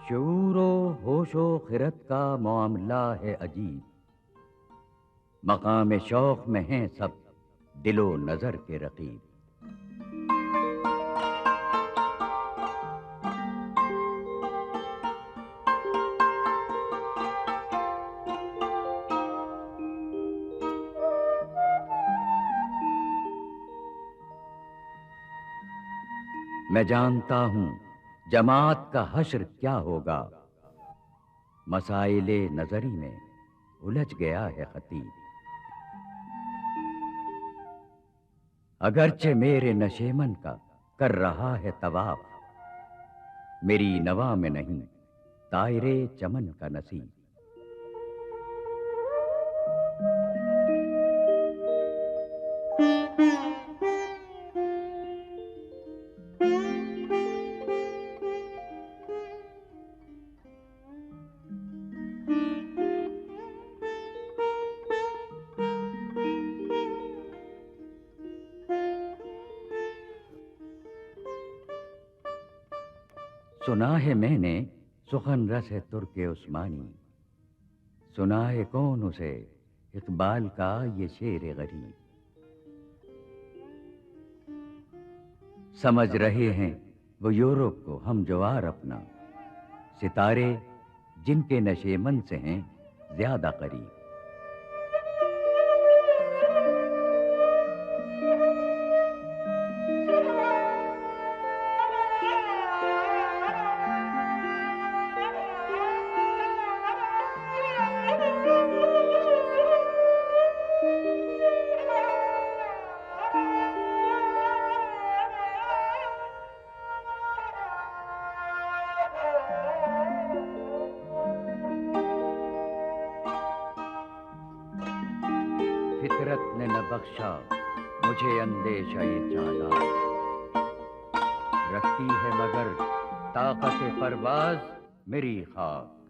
शऊरो होशो खिरत का मामला है अजीब। मकाम शौक में हैं सब दिलो नजर के रकीब। मैं जानता हूं जमात का हश्र क्या होगा। मसाइले नजरी में उलझ गया है खतीब। अगरचे मेरे नशेमन का कर रहा है तवाफ, मेरी नवा में नहीं तायरे चमन का नसीब। सुना है मैंने सुखन रस है तुर्के उस्मानी, सुना है कौन उसे इकबाल का ये शेर गरीब। समझ रहे हैं वो यूरोप को हम जवार अपना, सितारे जिनके नशेमन से हैं ज्यादा करीब। फितरत ने न बख्शा मुझे अंदेशा ये चालाक, रखती है मगर ताकत परवाज मेरी खाक।